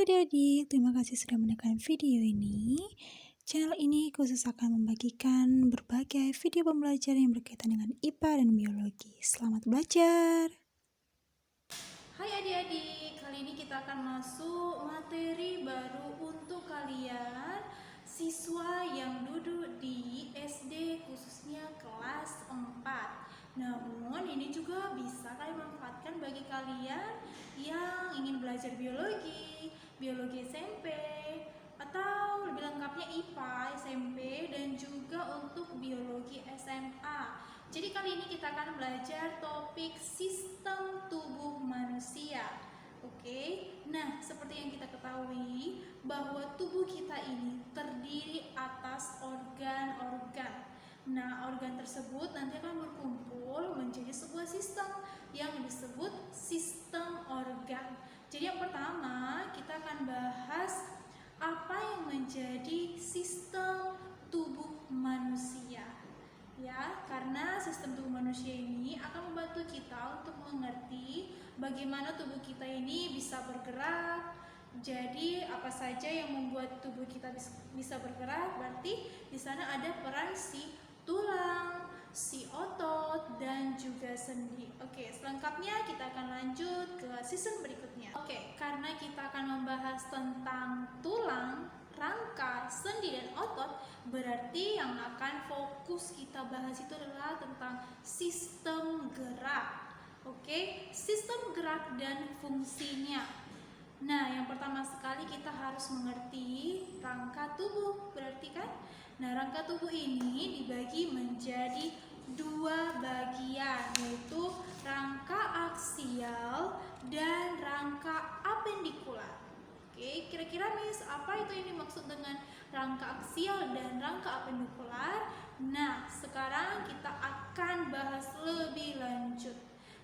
adik-adik, terima kasih sudah menekan video ini. Channel ini khusus akan membagikan berbagai video pembelajaran yang berkaitan dengan IPA dan biologi. Selamat belajar! Hai adik-adik, kali ini kita akan masuk materi baru untuk kalian siswa yang duduk di SD khususnya kelas 4. Namun ini juga bisa kalian manfaatkan bagi kalian yang ingin belajar biologi SMP, atau lebih lengkapnya IPA SMP dan juga untuk biologi SMA. Jadi kali ini kita akan belajar topik sistem tubuh manusia. Oke, nah seperti yang kita ketahui bahwa tubuh kita ini terdiri atas organ-organ. Nah, organ tersebut nanti akan berkumpul menjadi sebuah sistem yang disebut sistem organ. Jadi yang pertama kita akan bahas apa yang menjadi sistem tubuh manusia. Ya, karena sistem tubuh manusia ini akan membantu kita untuk mengerti bagaimana tubuh kita ini bisa bergerak. Jadi, apa saja yang membuat tubuh kita bisa bergerak? Berarti di sana ada peran si tulang, si otot, dan juga sendi. Oke, selengkapnya kita akan lanjut ke season berikutnya. Oke, karena kita akan membahas tentang tulang, rangka, sendi, dan otot, berarti yang akan fokus kita bahas itu adalah tentang sistem gerak. Oke, sistem gerak dan fungsinya. Nah, yang pertama sekali kita harus mengerti rangka tubuh, berarti kan? Nah, rangka tubuh ini dibagi menjadi dua bagian, yaitu rangka aksial dan rangka apendikular. Oke, kira-kira Miss, apa itu yang dimaksud dengan rangka aksial dan rangka apendikular? Nah, sekarang kita akan bahas lebih lanjut.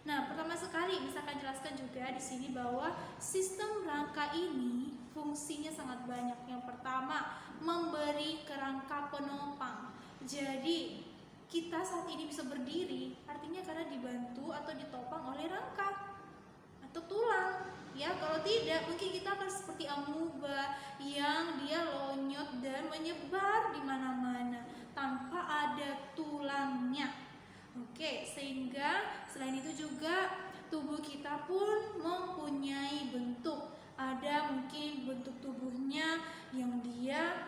Nah, pertama sekali bisa akan jelaskan juga di sini bahwa sistem rangka ini fungsinya sangat banyak. Yang pertama, memberi kerangka penopang. Jadi, kita saat ini bisa berdiri, artinya karena dibantu atau ditopang oleh rangka atau tulang. Ya, kalau tidak mungkin kita akan seperti amuba yang dia lonyot dan menyebar di mana-mana tanpa ada tulangnya. Oke, sehingga selain itu juga tubuh kita pun mempunyai bentuk. Ada mungkin bentuk tubuhnya yang dia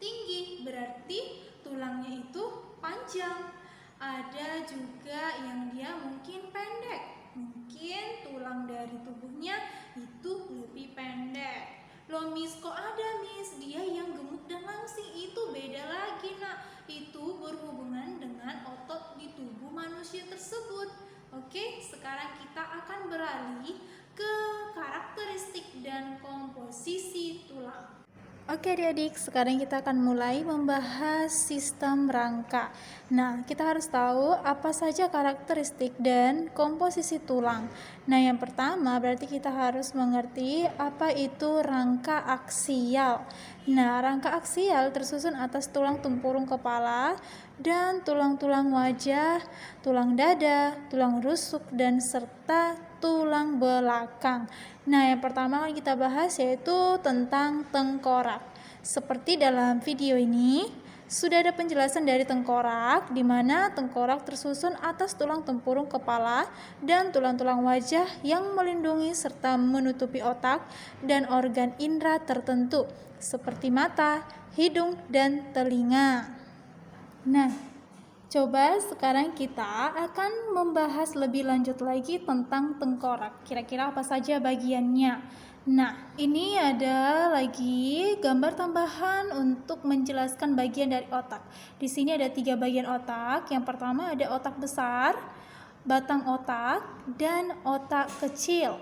tinggi, berarti tulangnya itu panjang. Ada juga yang dia mungkin pendek, mungkin tulang dari tubuhnya itu lebih pendek. Loh Miss, kok ada Miss dia yang gemuk dan langsing? Itu beda lagi nak. Itu berhubungan dengan otot di tubuh manusia tersebut. Oke, sekarang kita akan beralih ke karakteristik dan komposisi tulang. Oke adik-adik, sekarang kita akan mulai membahas sistem rangka. Nah, kita harus tahu apa saja karakteristik dan komposisi tulang. Nah, yang pertama berarti kita harus mengerti apa itu rangka aksial. Nah, rangka aksial tersusun atas tulang tempurung kepala dan tulang-tulang wajah, tulang dada, tulang rusuk, dan serta tulang belakang. Nah, yang pertama kita bahas yaitu tentang tengkorak. Seperti dalam video ini, sudah ada penjelasan dari tengkorak, di mana tengkorak tersusun atas tulang tempurung kepala dan tulang-tulang wajah yang melindungi serta menutupi otak dan organ indera tertentu, seperti mata, hidung, dan telinga. Nah, coba sekarang kita akan membahas lebih lanjut lagi tentang tengkorak. Kira-kira apa saja bagiannya? Nah, ini ada lagi gambar tambahan untuk menjelaskan bagian dari otak. Di sini ada 3 bagian otak. Yang pertama ada otak besar, batang otak, dan otak kecil.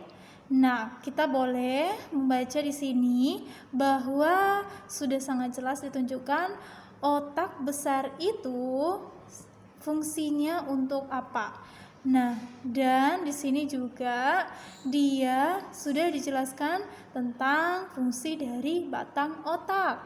Nah, kita boleh membaca di sini bahwa sudah sangat jelas ditunjukkan otak besar itu fungsinya untuk apa. Nah, dan di sini juga dia sudah dijelaskan tentang fungsi dari batang otak.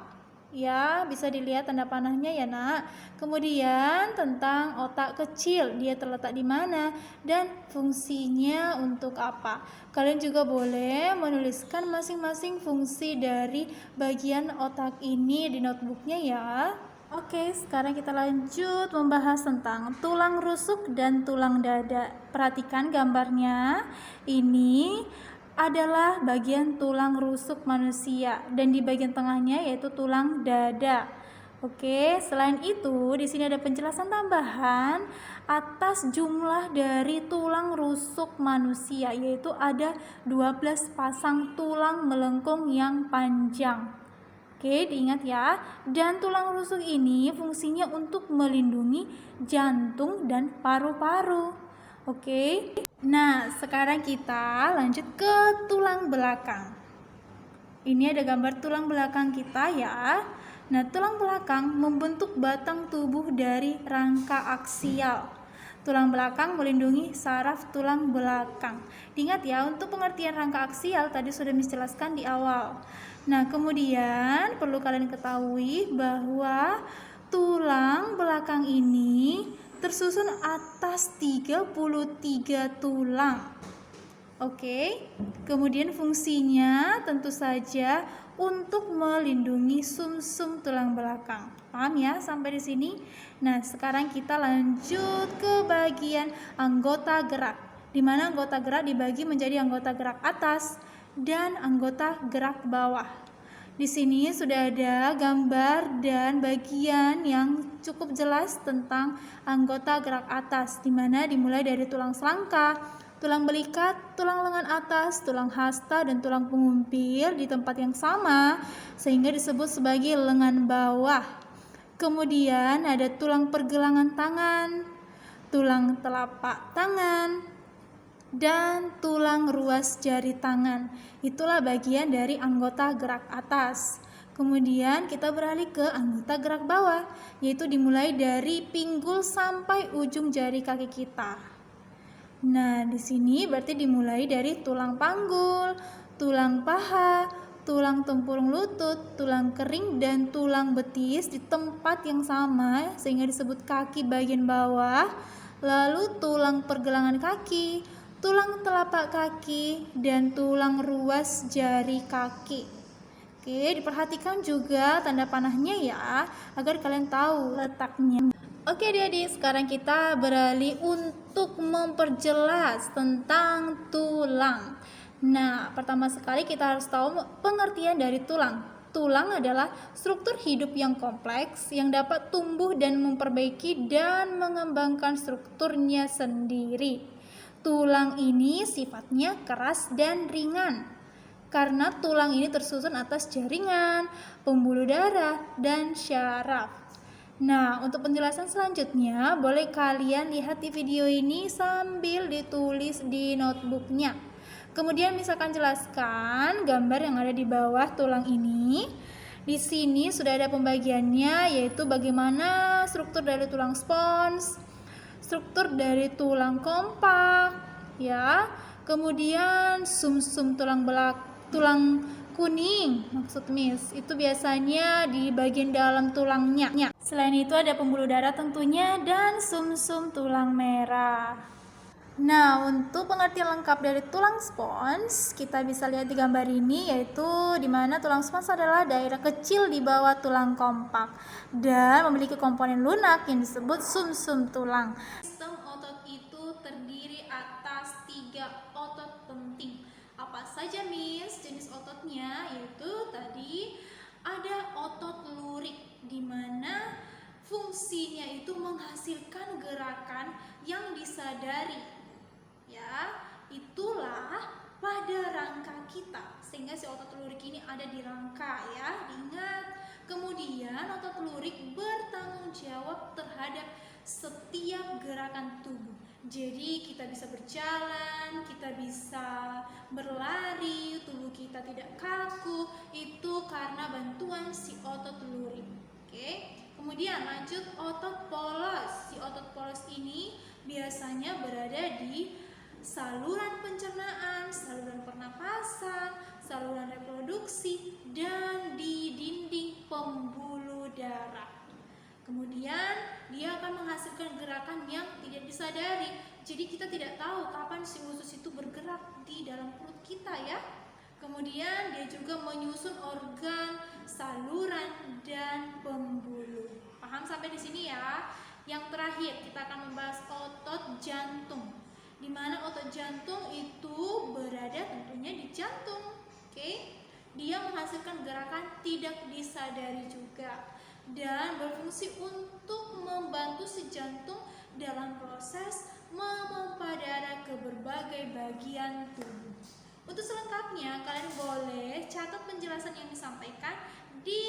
Ya, bisa dilihat tanda panahnya ya, Nak. Kemudian tentang otak kecil, dia terletak di mana dan fungsinya untuk apa. Kalian juga boleh menuliskan masing-masing fungsi dari bagian otak ini di notebooknya ya. Oke, sekarang kita lanjut membahas tentang tulang rusuk dan tulang dada. Perhatikan gambarnya. Ini adalah bagian tulang rusuk manusia dan di bagian tengahnya yaitu tulang dada. Oke, selain itu di sini ada penjelasan tambahan atas jumlah dari tulang rusuk manusia, yaitu ada 12 pasang tulang melengkung yang panjang. Oke, diingat ya. Dan tulang rusuk ini fungsinya untuk melindungi jantung dan paru-paru. Oke. Nah, sekarang kita lanjut ke tulang belakang. Ini ada gambar tulang belakang kita ya. Nah, tulang belakang membentuk batang tubuh dari rangka aksial. Tulang belakang melindungi saraf tulang belakang. Diingat ya, untuk pengertian rangka aksial tadi sudah dijelaskan di awal. Nah, kemudian perlu kalian ketahui bahwa tulang belakang ini tersusun atas 33 tulang. Oke. Kemudian fungsinya tentu saja untuk melindungi sumsum tulang belakang. Paham ya sampai di sini? Nah, sekarang kita lanjut ke bagian anggota gerak. Di mana anggota gerak dibagi menjadi anggota gerak atas dan anggota gerak bawah. Di sini sudah ada gambar dan bagian yang cukup jelas tentang anggota gerak atas, di mana dimulai dari tulang selangka, tulang belikat, tulang lengan atas, tulang hasta, dan tulang pengumpil di tempat yang sama sehingga disebut sebagai lengan bawah. Kemudian ada tulang pergelangan tangan, tulang telapak tangan, dan tulang ruas jari tangan. Itulah bagian dari anggota gerak atas. Kemudian kita beralih ke anggota gerak bawah, yaitu dimulai dari pinggul sampai ujung jari kaki kita. Nah, di sini berarti dimulai dari tulang panggul, tulang paha, tulang tempurung lutut, tulang kering, dan tulang betis di tempat yang sama sehingga disebut kaki bagian bawah. Lalu tulang pergelangan kaki, tulang telapak kaki, dan tulang ruas jari kaki. Oke, diperhatikan juga tanda panahnya ya, agar kalian tahu letaknya. Oke adik-adik, sekarang kita beralih untuk memperjelas tentang tulang. Nah, pertama sekali kita harus tahu pengertian dari tulang. Tulang adalah struktur hidup yang kompleks yang dapat tumbuh dan memperbaiki dan mengembangkan strukturnya sendiri. Tulang ini sifatnya keras dan ringan karena tulang ini tersusun atas jaringan, pembuluh darah, dan syaraf. Nah, untuk penjelasan selanjutnya, boleh kalian lihat di video ini sambil ditulis di notebooknya. Kemudian misalkan jelaskan gambar yang ada di bawah tulang ini. Di sini sudah ada pembagiannya, yaitu bagaimana struktur dari tulang spons, struktur dari tulang kompak, ya. Kemudian sumsum tulang kuning, maksud Miss, itu biasanya di bagian dalam tulangnya. Selain itu ada pembuluh darah tentunya dan sumsum tulang merah. Nah, untuk pengertian lengkap dari tulang spons, kita bisa lihat di gambar ini, yaitu di mana tulang spons adalah daerah kecil di bawah tulang kompak dan memiliki komponen lunak yang disebut sumsum tulang. Sistem otot itu terdiri atas 3 otot penting. Apa saja Miss jenis ototnya? Yaitu tadi ada otot lurik, di mana fungsinya itu menghasilkan gerakan yang disadari. Ya, itulah pada rangka kita, sehingga si otot lurik ini ada di rangka ya, diingat. Kemudian otot lurik bertanggung jawab terhadap setiap gerakan tubuh. Jadi kita bisa berjalan, kita bisa berlari, tubuh kita tidak kaku, itu karena bantuan si otot lurik. Oke. Kemudian lanjut otot polos. Si otot polos ini biasanya berada di saluran pencernaan, saluran pernapasan, saluran reproduksi, dan di dinding pembuluh darah. Kemudian dia akan menghasilkan gerakan yang tidak disadari. Jadi kita tidak tahu kapan si usus itu bergerak di dalam perut kita ya. Kemudian dia juga menyusun organ, saluran, dan pembuluh. Paham sampai di sini ya? Yang terakhir kita akan membahas otot jantung. Di mana otot jantung itu berada tentunya di jantung. Oke? Dia menghasilkan gerakan tidak disadari juga dan berfungsi untuk membantu si jantung dalam proses memompa darah ke berbagai bagian tubuh. Untuk selengkapnya, kalian boleh catat penjelasan yang disampaikan di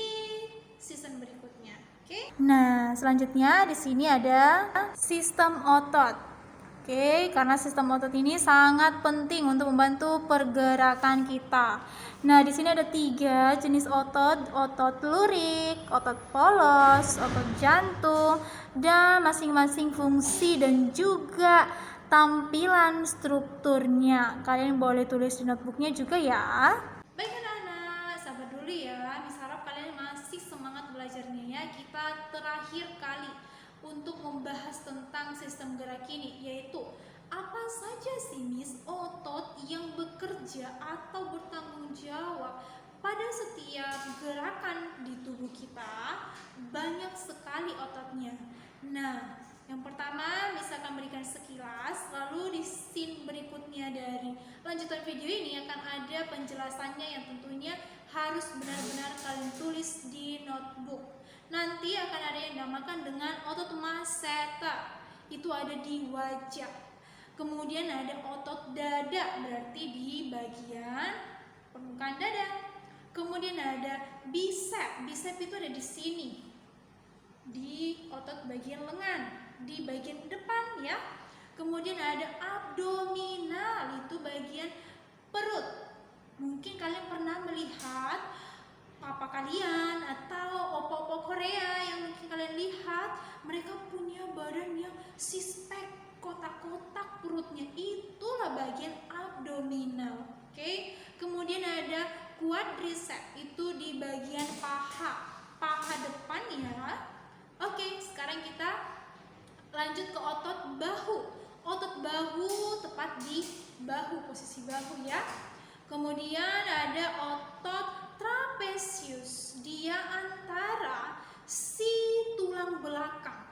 season berikutnya. Oke? Nah, selanjutnya di sini ada sistem otot. Oke, karena sistem otot ini sangat penting untuk membantu pergerakan kita. Nah, di sini ada 3 jenis otot: otot lurik, otot polos, otot jantung, dan masing-masing fungsi dan juga tampilan strukturnya. Kalian boleh tulis di notebooknya juga ya. Baik anak-anak, sabar dulu ya. Miss harap kalian masih semangat belajarnya ya. Kita terakhir kali untuk membahas tentang sistem gerak ini, yaitu apa saja sih Miss otot yang bekerja atau bertanggung jawab pada setiap gerakan di tubuh kita. Banyak sekali ototnya. Nah, yang pertama Miss akan berikan sekilas, lalu di scene berikutnya dari lanjutan video ini akan ada penjelasannya yang tentunya harus benar-benar kalian tulis di notebook. Nanti akan ada yang dinamakan dengan otot masseter, itu ada di wajah. Kemudian ada otot dada, berarti di bagian permukaan dada. Kemudian ada bicep, bicep itu ada di sini, di otot bagian lengan, di bagian depan ya. Kemudian ada abdominal, itu bagian perut. Mungkin kalian pernah melihat papa kalian atau opa-opa Korea yang mungkin kalian lihat, mereka punya badan yang six-pack, kotak-kotak perutnya, itulah bagian abdominal. Oke. Kemudian ada quadriceps, itu di bagian paha depan ya. Oke, sekarang kita lanjut ke otot bahu. Otot bahu tepat di bahu, posisi bahu ya. Kemudian ada otot trapezius, dia antara si tulang belakang.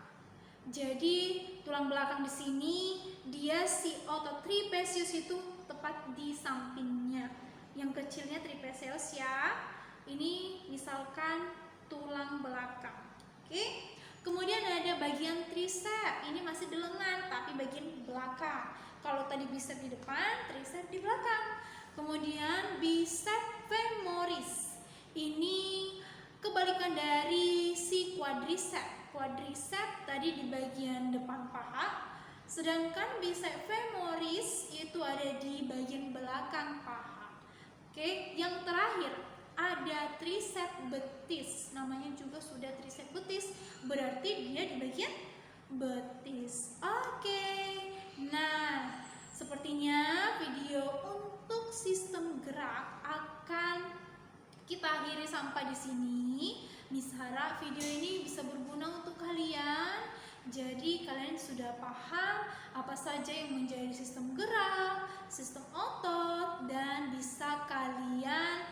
Jadi tulang belakang di sini, dia si otot trapezius itu tepat di sampingnya. Yang kecilnya trapezius ya. Ini misalkan tulang belakang. Oke. Kemudian ada bagian tricep, ini masih di lengan tapi bagian belakang. Kalau tadi bicep di depan, tricep di belakang. Kemudian bicep femoris, ini kebalikan dari si quadricep. Quadricep tadi di bagian depan paha, sedangkan bicep femoris itu ada di bagian belakang paha. Oke, yang terakhir ada tricep betis, namanya juga sudah tricep betis, berarti dia di bagian betis. Oke, nah sepertinya video untuk sistem gerak akan kita akhiri sampai di sini. Miss harap video ini bisa berguna untuk kalian. Jadi kalian sudah paham apa saja yang menjadi sistem gerak, sistem otot, dan bisa kalian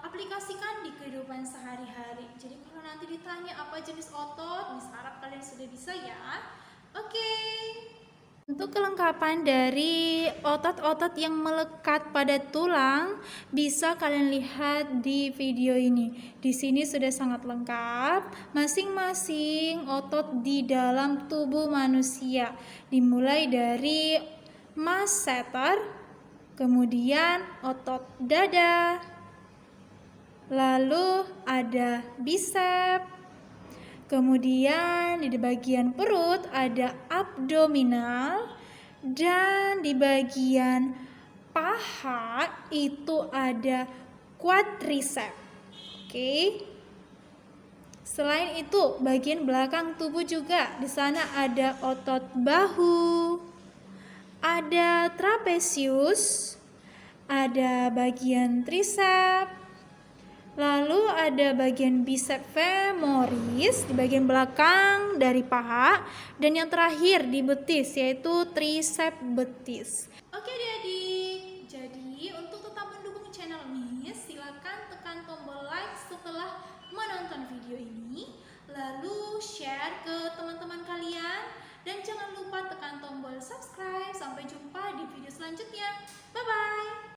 aplikasikan di kehidupan sehari-hari. Jadi kalau nanti ditanya apa jenis otot, Miss harap kalian sudah bisa ya. Oke. Untuk kelengkapan dari otot-otot yang melekat pada tulang, bisa kalian lihat di video ini. Di sini sudah sangat lengkap, masing-masing otot di dalam tubuh manusia. Dimulai dari masseter, kemudian otot dada, lalu ada bicep, kemudian di bagian perut ada abdominal, dan di bagian paha itu ada quadriceps. Oke. Selain itu, bagian belakang tubuh juga, di sana ada otot bahu, ada trapezius, ada bagian tricep, Lalu ada bagian bicep femoris di bagian belakang dari paha, dan yang terakhir di betis yaitu tricep betis. Oke adik-adik, jadi untuk tetap mendukung channel ini, silakan tekan tombol like setelah menonton video ini, lalu share ke teman